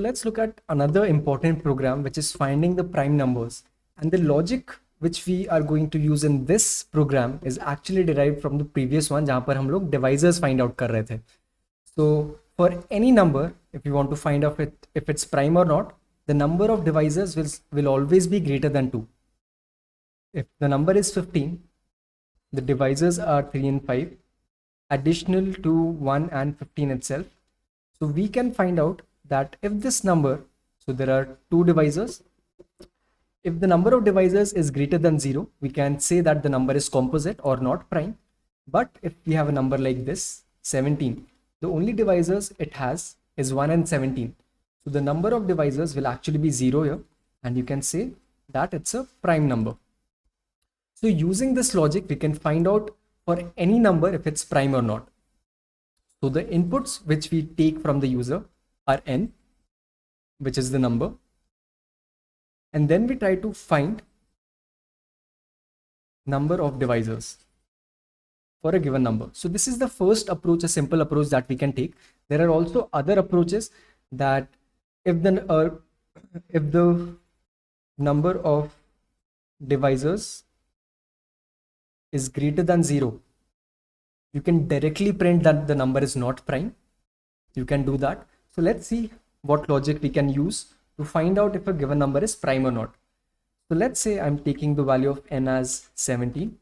So let's look at another important program, which is finding the prime numbers. And the logic which we are going to use in this program is actually derived from the previous one, जहाँ पर हम लोग divisors find out कर रहे थे. So for any number, if you want to find out if it's prime or not, the number of divisors will always be greater than 2. If the number is 15, the divisors are 3 and 5, additional to 1 and 15 itself. So we can find out that if this number, so there are two divisors, if the number of divisors is greater than 0, we can say that the number is composite or not prime. But if we have a number like this, 17, the only divisors it has is 1 and 17. So the number of divisors will actually be 0 here, and you can say that it's a prime number. So using this logic, we can find out for any number if it's prime or not. So the inputs which we take from the user are n, which is the number. And then we try to find number of divisors for a given number. So this is the first approach, a simple approach that we can take. There are also other approaches that if the number of divisors is greater than 0, you can directly print that the number is not prime. You can do that. So let's see what logic we can use to find out if a given number is prime or not. So let's say I'm taking the value of n as 17.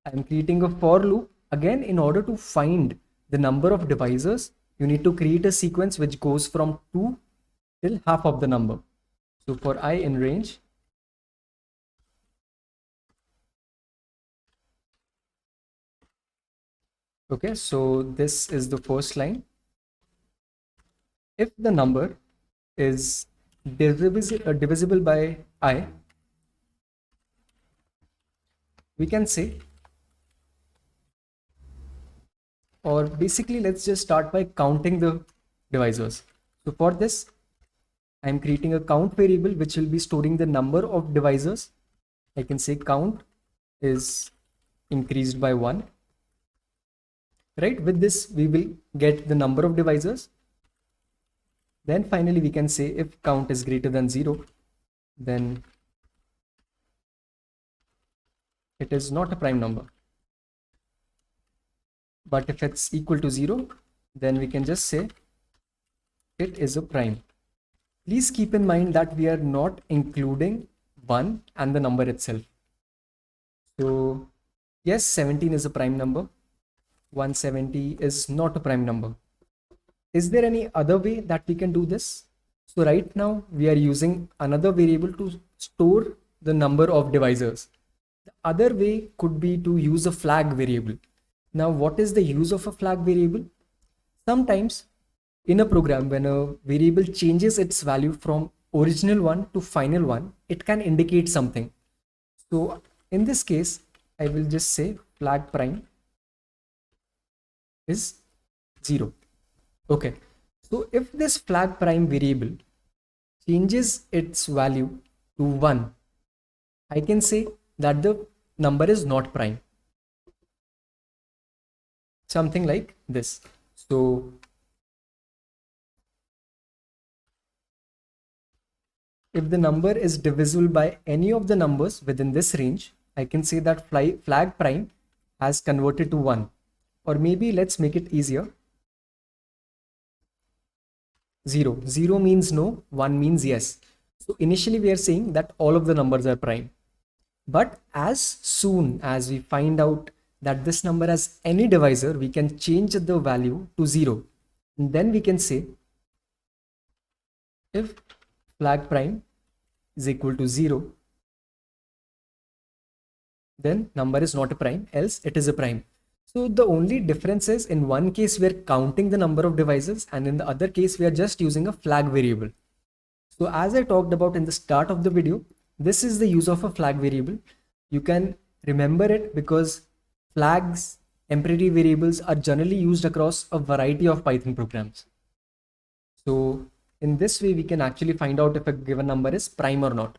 I'm creating a for loop. Again, in order to find the number of divisors, you need to create a sequence which goes from 2 till half of the number. So for I in range, okay, so this is the first line. If the number is divisible by I, we can say, or basically let's just start by counting the divisors. So for this, I'm creating a count variable which will be storing the number of divisors. I can say count is increased by 1. Right, with this we will get the number of divisors. Then finally we can say if count is greater than 0, then it is not a prime number. But if it's equal to 0, then we can just say it is a prime. Please keep in mind that we are not including 1 and the number itself. So yes, 17 is a prime number. 170 is not a prime number. Is there any other way that we can do this? So right now we are using another variable to store the number of divisors. The other way could be to use a flag variable. Now, what is the use of a flag variable? Sometimes in a program, when a variable changes its value from original one to final one, it can indicate something. So in this case, I will just say flag prime is 0. Okay, so if this flag prime variable changes its value to 1, I can say that the number is not prime. Something like this. So if the number is divisible by any of the numbers within this range, I can say that flag prime has converted to 1. Or maybe let's make it easier. 0. 0 means no, 1 means yes. So initially we are saying that all of the numbers are prime. But as soon as we find out that this number has any divisor, we can change the value to 0. And then we can say if flag prime is equal to 0, then number is not a prime, else it is a prime. So the only difference is in one case we are counting the number of divisors, and in the other case we are just using a flag variable. So as I talked about in the start of the video, this is the use of a flag variable. You can remember it because flags, temporary variables are generally used across a variety of Python programs. So in this way we can actually find out if a given number is prime or not.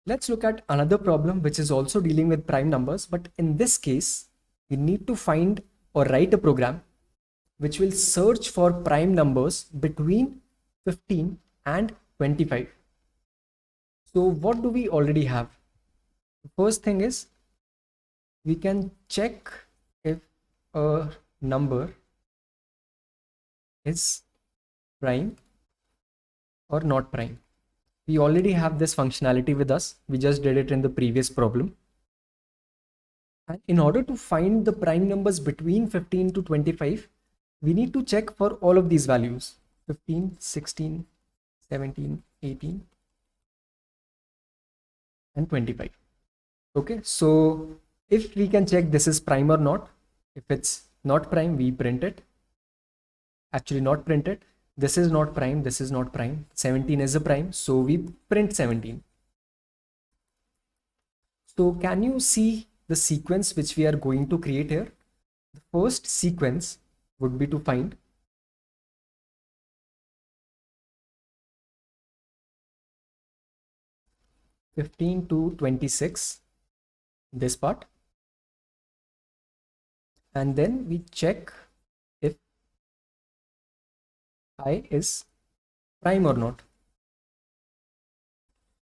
Let's look at another problem which is also dealing with prime numbers, but in this case we need to find or write a program which will search for prime numbers between 15 and 25. So what do we already have? The first thing is we can check if a number is prime or not prime. We already have this functionality with us. We just did it in the previous problem. And in order to find the prime numbers between 15 to 25, we need to check for all of these values: 15, 16, 17, 18, and 25. Okay, so if we can check this is prime or not, if it's not prime, we print it. Actually, not print it. This is not prime, this is not prime. 17 is a prime, so we print 17. So can you see the sequence which we are going to create here? The first sequence would be to find (15 to 26), this part, and then we check if I is prime or not.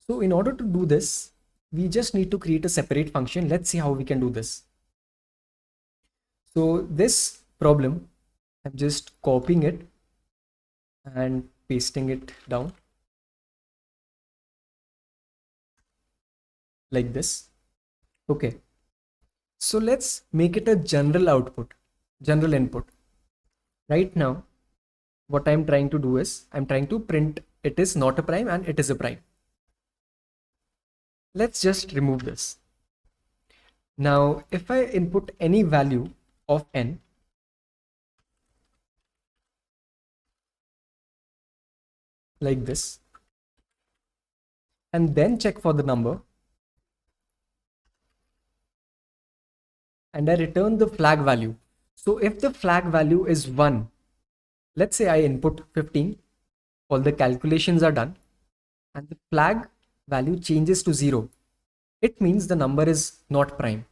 So in order to do this, we just need to create a separate function. Let's see how we can do this. So this problem, I'm just copying it and pasting it down like this. Okay, so let's make it a general output, general input. Right now, what I'm trying to do is I'm trying to print it is not a prime and it is a prime. Let's just remove this. Now, if I input any value of n, like this, and then check for the number, and I return the flag value. So if the flag value is 1, let's say I input 15, all the calculations are done, and the flag value changes to 0, it means the number is not prime.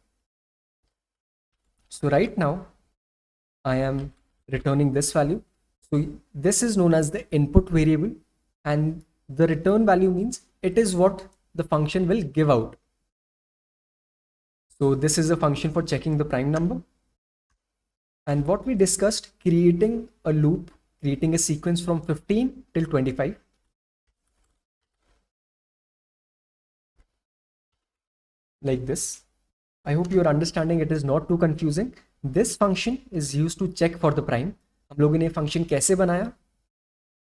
So right now I am returning this value. So this is known as the input variable, and the return value means it is what the function will give out. So this is a function for checking the prime number. And what we discussed, creating a loop, creating a sequence from 15 till 25. Like this. I hope you're understanding it is not too confusing. This function is used to check for the prime. हम लोगों ने function कैसे बनाया?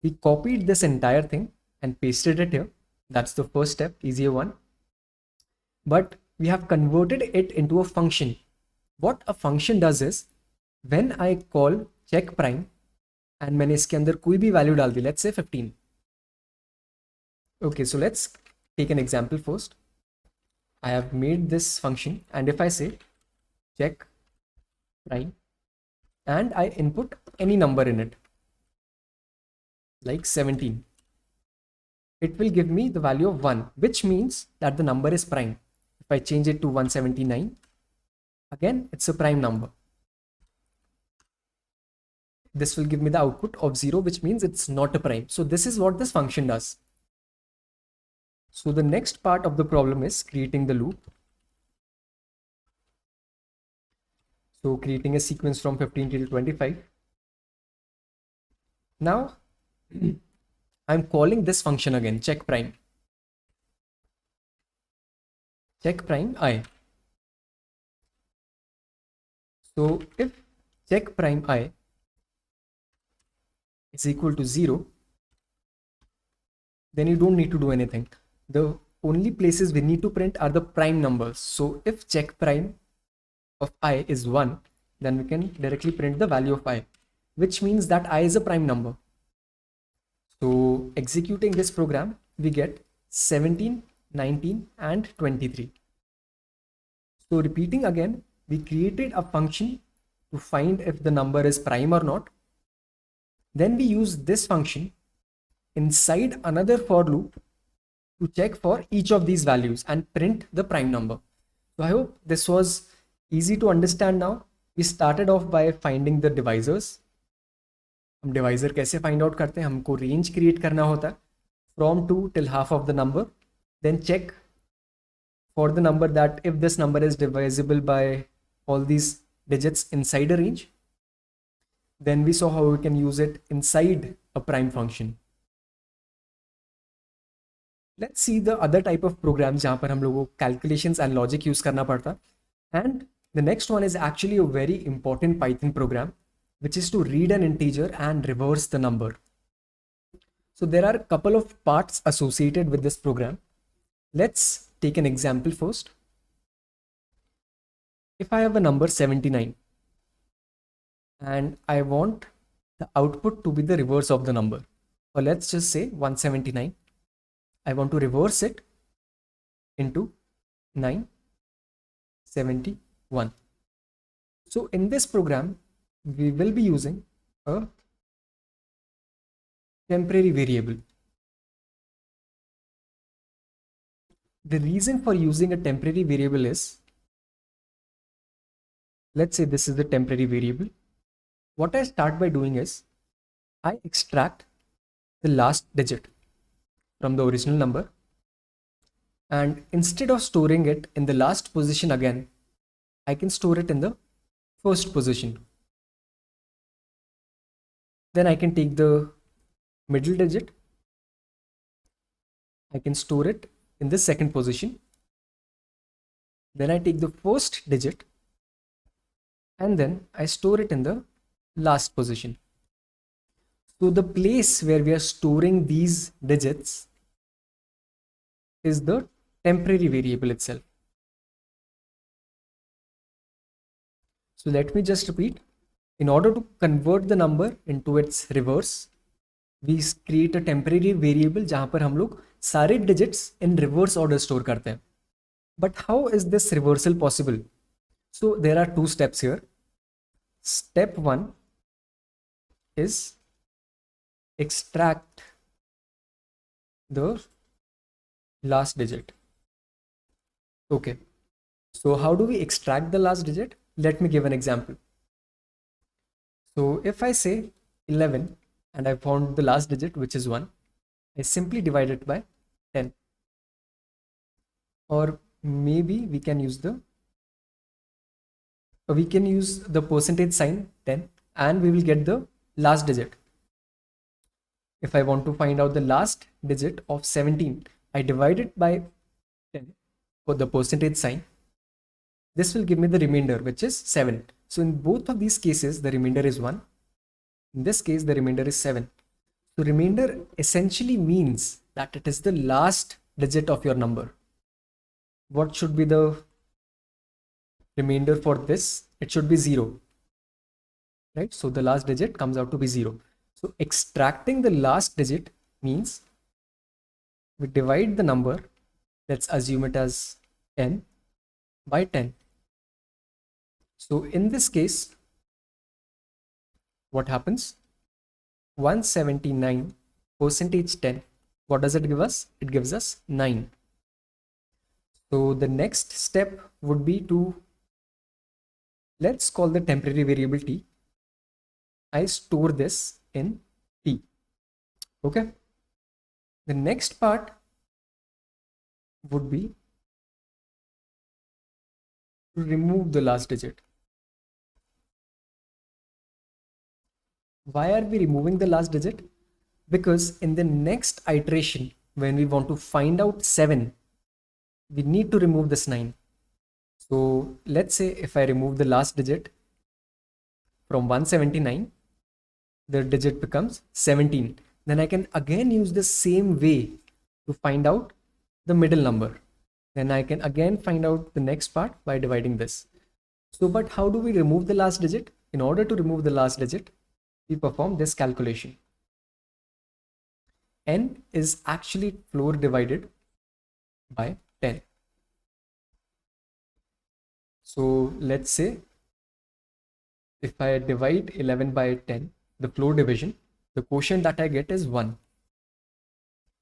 We copied this entire thing and pasted it here. That's the first step, easier one. But we have converted it into a function. What a function does is, when I call check prime and मैंने इसके अंदर कोई भी value डाल दी, let's say 15. Okay, so let's take an example first. I have made this function, and if I say check prime and I input any number in it, like 17, it will give me the value of 1, which means that the number is prime. If I change it to 179, again it's a prime number. This will give me the output of 0, which means it's not a prime. So this is what this function does. So the next part of the problem is creating the loop. So creating a sequence from 15 till 25. Now I'm calling this function again, check prime. Check prime I. So if check prime I is equal to 0, then you don't need to do anything. The only places we need to print are the prime numbers. So if check prime of I is 1, then we can directly print the value of I, which means that I is a prime number. So executing this program, we get 17, 19, and 23. So repeating again, we created a function to find if the number is prime or not. Then we use this function inside another for loop to check for each of these values and print the prime number. So I hope this was easy to understand now. We started off by finding the divisors. हम divisor कैसे find out करते हैं, हमको range create करना होता है from two till half of the number, then check for the number that if this number is divisible by all these digits inside a range, then we saw how we can use it inside a prime function. Let's see the other type of programs जहाँ पर हम लोगों को calculations and logic use करना पड़ता, and the next one is actually a very important Python program which is to read an integer and reverse the number. So there are a couple of parts associated with this program. Let's take an example first. If I have a number 79 and I want the output to be the reverse of the number, or let's just say 179, I want to reverse it into 971. So in this program, we will be using a temporary variable. The reason for using a temporary variable is, let's say this is the temporary variable. What I start by doing is, I extract the last digit from the original number, and instead of storing it in the last position again, I can store it in the first position. Then I can take the middle digit, I can store it in the second position. Then I take the first digit and then I store it in the last position. So the place where we are storing these digits is the temporary variable itself. So let me just repeat. In order to convert the number into its reverse, we create a temporary variable जहाँ पर हम लोग सारे digits in reverse order store करते हैं. But how is this reversal possible? So there are two steps here. Step 1 is extract the last digit. Okay, so how do we extract the last digit? Let me give an example. So if I say 11 and I found the last digit, which is 1, I simply divide it by 10. Or maybe we can use the percentage sign 10 and we will get the last digit. If I want to find out the last digit of 17, I divide it by 10 for the percentage sign. This will give me the remainder, which is 7. So in both of these cases, the remainder is 1. In this case, the remainder is 7. So remainder essentially means that it is the last digit of your number. What should be the remainder for this? It should be 0, right? So the last digit comes out to be 0. So extracting the last digit means we divide the number, let's assume it as 10, by 10. So in this case, what happens? 179 percentage 10. What does it give us? It gives us 9. So the next step would be to, let's call the temporary variable t. I store this in t. Okay. The next part would be to remove the last digit. Why are we removing the last digit? Because in the next iteration, when we want to find out 7, we need to remove this 9. So let's say if I remove the last digit from 179, the digit becomes 17. Then I can again use the same way to find out the middle number. Then I can again find out the next part by dividing this. So, but how do we remove the last digit? In order to remove the last digit, we perform this calculation. N is actually floor divided by 10. So let's say if I divide 11 by 10, the floor division, the quotient that I get is 1.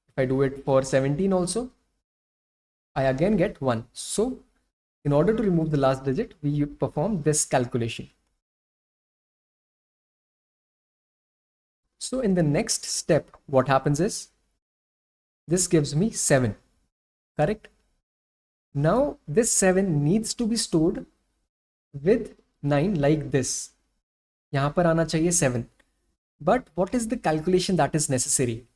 If I do it for 17 also, I again get 1. So in order to remove the last digit, we perform this calculation. So in the next step, what happens is this gives me 7, correct? Now this 7 needs to be stored with 9 like this. यहाँ पर आना चाहिए 7. But what is the calculation that is necessary?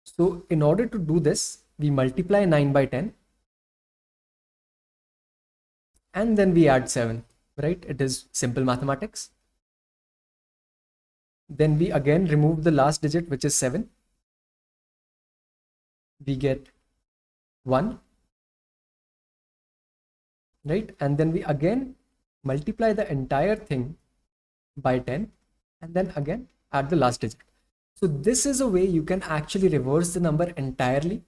So in order to do this, we multiply 9 by 10 and then we add 7, right? It is simple mathematics. Then we again remove the last digit, which is 7. We get 1, right? And then we again multiply the entire thing by 10 and then again add the last digit. So this is a way you can actually reverse the number entirely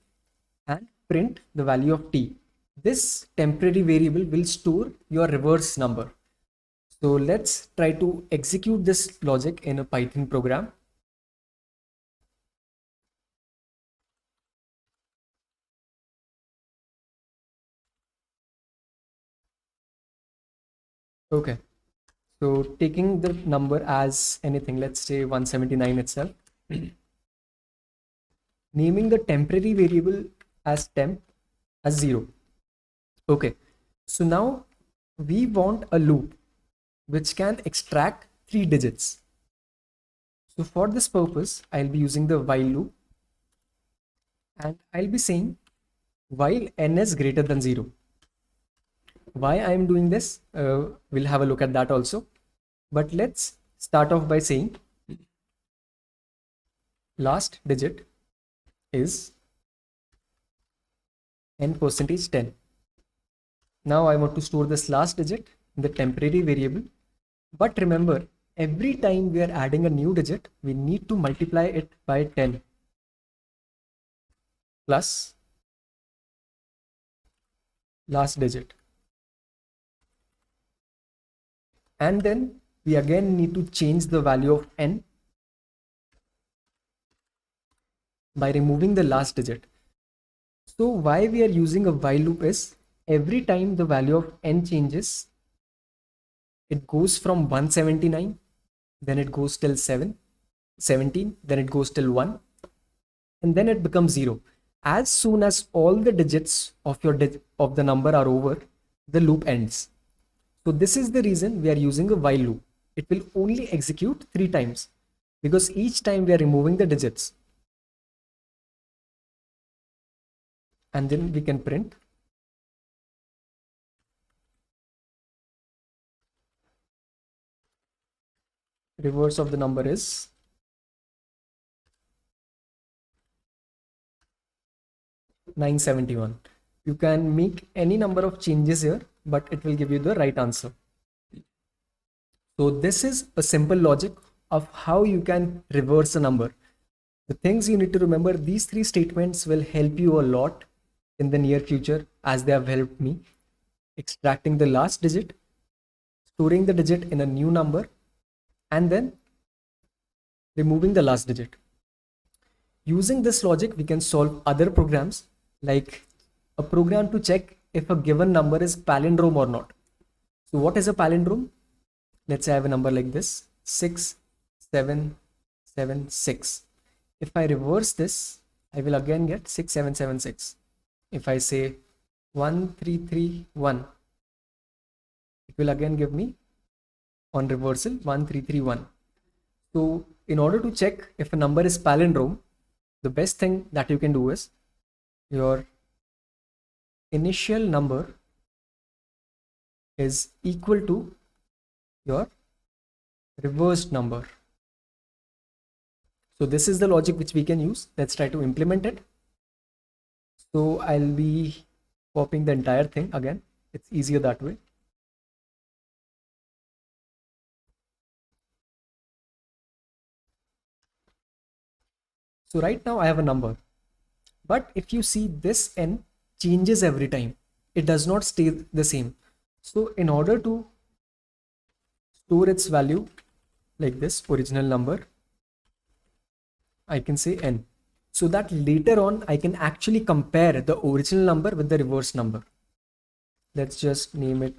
and print the value of t. This temporary variable will store your reverse number. So let's try to execute this logic in a Python program. Okay, so taking the number as anything, let's say 179 itself, naming the temporary variable as temp as 0. Okay, so now we want a loop which can extract 3 digits. So for this purpose, I'll be using the while loop and I'll be saying while n is greater than 0. Why I'm doing this, we'll have a look at that also. But let's start off by saying last digit is n percentage 10. Now I want to store this last digit in the temporary variable. But remember, every time we are adding a new digit, we need to multiply it by 10 plus last digit. And then we again need to change the value of n by removing the last digit. So why we are using a while loop is every time the value of n changes, it goes from 179, then it goes till 17, then it goes till 1, and then it becomes 0. As soon as all the digits of the number are over, the loop ends. So this is the reason we are using a while loop. It will only execute 3 times because each time we are removing the digits. And then we can print reverse of the number is 971. You can make any number of changes here, but it will give you the right answer. So this is a simple logic of how you can reverse a number. The things you need to remember, these 3 statements will help you a lot in the near future as they have helped me. Extracting the last digit, storing the digit in a new number, and then removing the last digit. Using this logic, we can solve other programs like a program to check if a given number is palindrome or not. So what is a palindrome? Let's say I have a number like this, 6776. If I reverse this, I will again get 6776. If I say 1331, it will again give me on reversal 1331. So in order to check if a number is palindrome, the best thing that you can do is your initial number is equal to your reversed number. So this is the logic which we can use. Let's try to implement it. So I'll be copying the entire thing again. It's easier that way. So right now I have a number, but if you see this n changes every time, it does not stay the same. So in order to store its value like this original number, I can say n, so that later on I can actually compare the original number with the reverse number. Let's just name it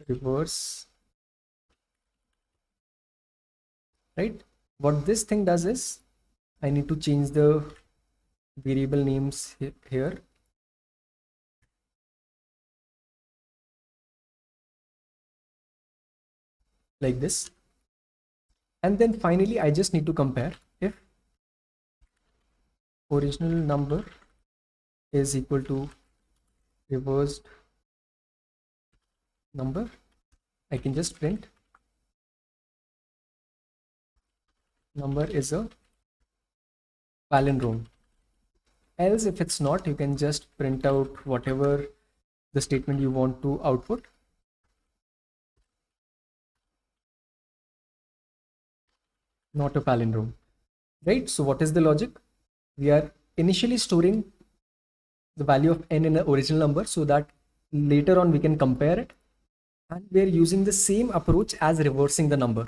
reverse, right? What this thing does is I need to change the variable names here. Like this. And then finally, I just need to compare if original number is equal to reversed number, I can just print number is a palindrome. Else, if it's not, you can just print out whatever the statement you want to output. Not a palindrome, right? So what is the logic? We are initially storing the value of n in the original number so that later on we can compare it, and we are using the same approach as reversing the number.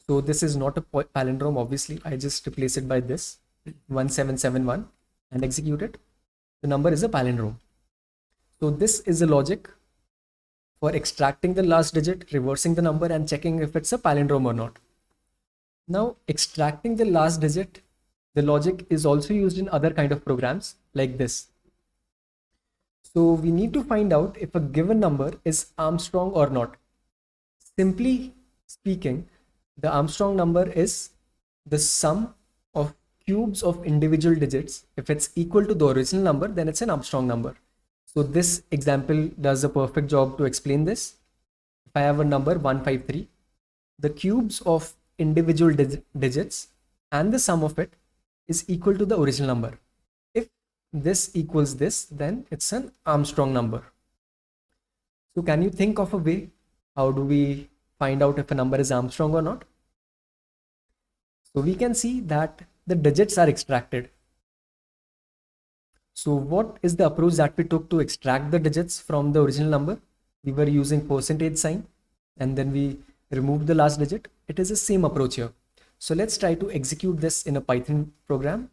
So this is not a palindrome, obviously. I just replace it by this 1771 and execute it. The number is a palindrome. So this is the logic for extracting the last digit, reversing the number, and checking if it's a palindrome or not. Now, extracting the last digit, the logic is also used in other kind of programs like this. So we need to find out if a given number is Armstrong or not. Simply speaking, the Armstrong number is the sum of cubes of individual digits. If it's equal to the original number, then it's an Armstrong number. So this example does a perfect job to explain this. If I have a number 153, the cubes of individual digits and the sum of it is equal to the original number. If this equals this, then it's an Armstrong number. So can you think of a way? How do we find out if a number is Armstrong or not? So we can see that the digits are extracted. So what is the approach that we took to extract the digits from the original number? We were using percentage sign and then we removed the last digit. It is the same approach here. So let's try to execute this in a Python program.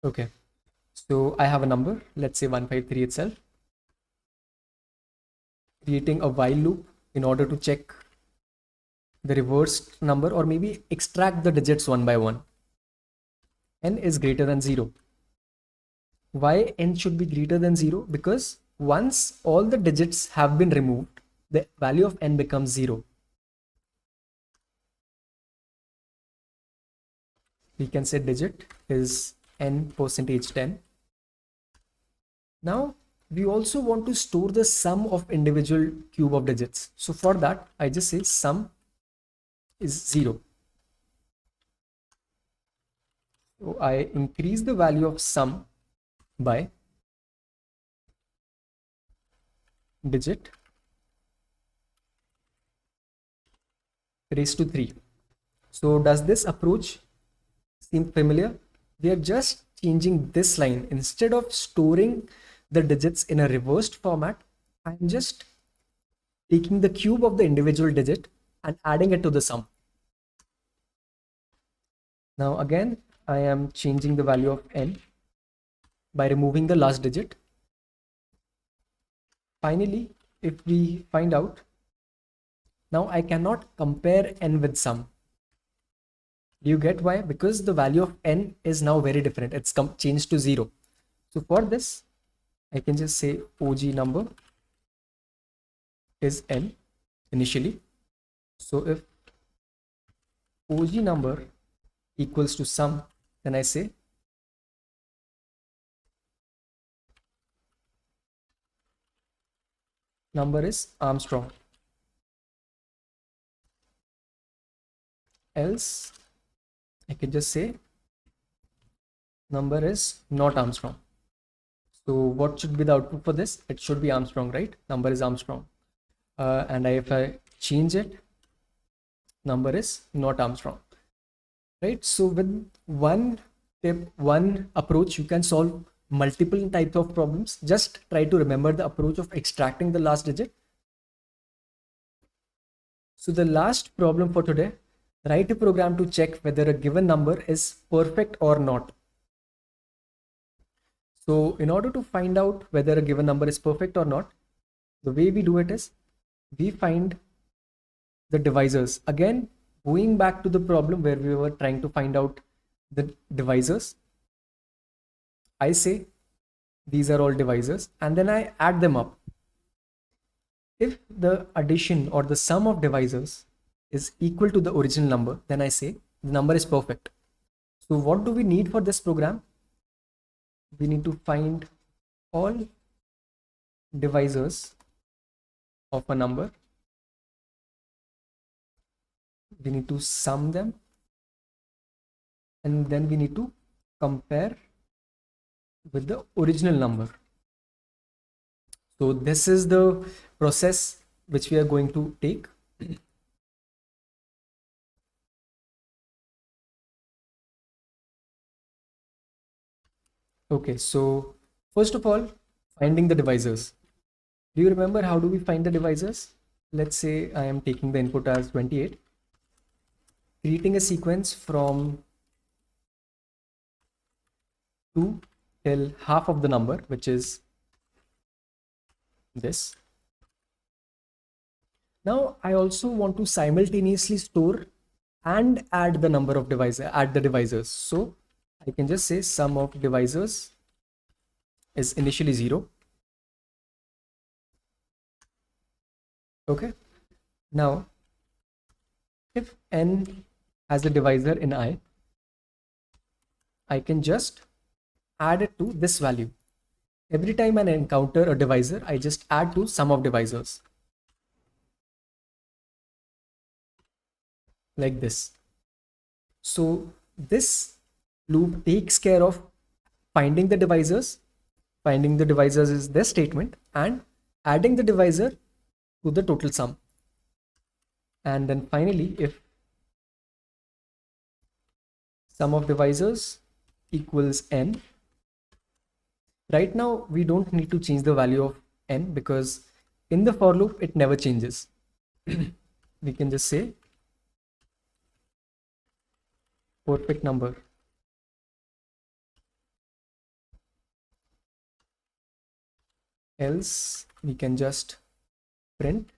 Okay, so I have a number, let's say 153 itself. Creating a while loop in order to check the reversed number or maybe extract the digits one by one. N is greater than 0. Why n should be greater than 0? Because once all the digits have been removed, the value of n becomes 0. We can say digit is n percentage 10. Now we also want to store the sum of individual cube of digits. So for that, I just say sum is 0. So I increase the value of sum by digit raised to 3. So does this approach seem familiar? We are just changing this line. Instead of storing the digits in a reversed format, I'm just taking the cube of the individual digit and adding it to the sum. Now again, I am changing the value of n by removing the last digit. Finally, if we find out, now I cannot compare n with sum. Do you get why? Because the value of n is now very different. It's changed to 0. So for this, I can just say OG number is n initially. So if OG number equals to sum, then I say number is Armstrong. Else I can just say number is not Armstrong. So what should be the output for this? It should be Armstrong, right? Number is Armstrong. And if I change it, number is not Armstrong, right? So with one tip, one approach, you can solve multiple types of problems. Just try to remember the approach of extracting the last digit. So the last problem for today, write a program to check whether a given number is perfect or not. So in order to find out whether a given number is perfect or not, the way we do it is we find the divisors. Again, going back to the problem where we were trying to find out the divisors, I say these are all divisors and then I add them up. If the addition or the sum of divisors is equal to the original number, then I say the number is perfect. So what do we need for this program? We need to find all divisors of a number. We need to sum them and then we need to compare with the original number. So this is the process which we are going to take. Okay, so first of all, finding the divisors. Do you remember how do we find the divisors? Let's say I am taking the input as 28, creating a sequence from 2 till half of the number, which is this. Now I also want to simultaneously store and add the number of divisors. So I can just say sum of divisors is initially 0. Okay. Now, if n has a divisor in I can just add it to this value. Every time I encounter a divisor, I just add to sum of divisors. Like this. So this loop takes care of finding the divisors. Finding the divisors is this statement and adding the divisor to the total sum. And then finally, if sum of divisors equals n, right now we don't need to change the value of n because in the for loop it never changes. We can just say perfect number. Else we can just print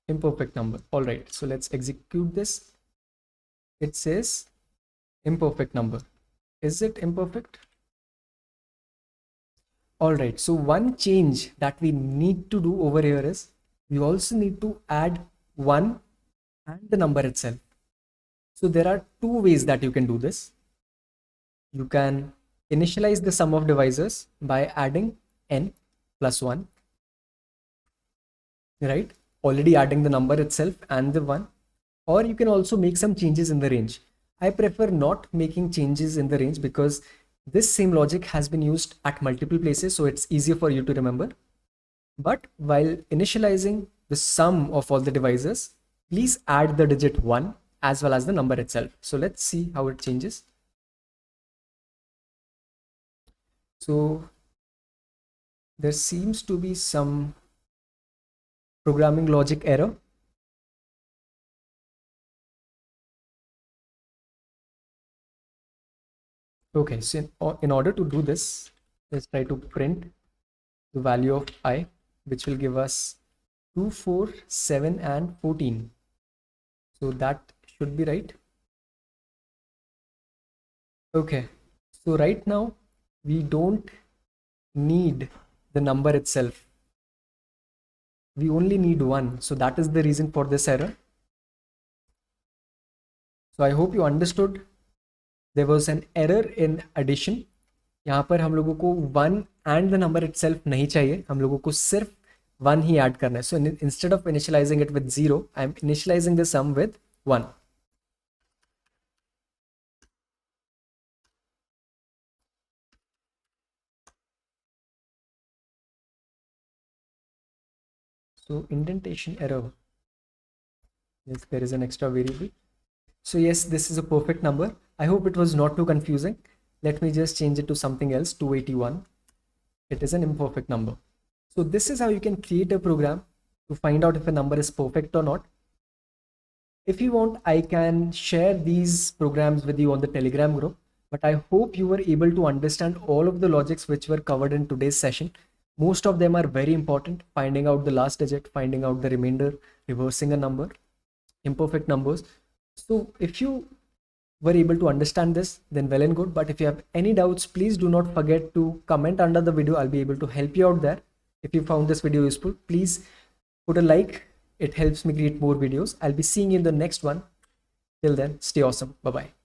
imperfect number. All right, so let's execute this. It says imperfect number. Is it imperfect? All right, so one change that we need to do over here is we also need to add 1 and the number itself. So there are two ways that you can do this. You can initialize the sum of divisors by adding n plus 1, right? Already adding the number itself and the 1. Or you can also make some changes in the range. I prefer not making changes in the range because this same logic has been used at multiple places, so it's easier for you to remember. But while initializing the sum of all the divisors, please add the digit 1 as well as the number itself. So let's see how it changes. So there seems to be some programming logic error. Okay, so in order to do this, let's try to print the value of I, which will give us 2, 4, 7, and 14. So that should be right. Okay, so right now we don't need the number itself. We only need 1. So that is the reason for this error. So I hope you understood. There was an error in addition. यहाँ पर हम लोगों को 1 and the number itself नहीं चाहिए, हम लोगों को सिर्फ 1 ही ऐड करना है. So instead of initializing it with 0, I am initializing the sum with 1. So indentation error. Yes, there is an extra variable. So yes, this is a perfect number. I hope it was not too confusing. Let me just change it to something else, 281. It is an imperfect number. So this is how you can create a program to find out if a number is perfect or not. If you want, I can share these programs with you on the Telegram group, but I hope you were able to understand all of the logics which were covered in today's session. Most of them are very important: finding out the last digit, finding out the remainder, reversing a number, imperfect numbers. So if you were able to understand this, then well and good. But if you have any doubts, please do not forget to comment under the video. I'll be able to help you out there. If you found this video useful, please put a like. It helps me create more videos. I'll be seeing you in the next one. Till then, stay awesome. Bye bye.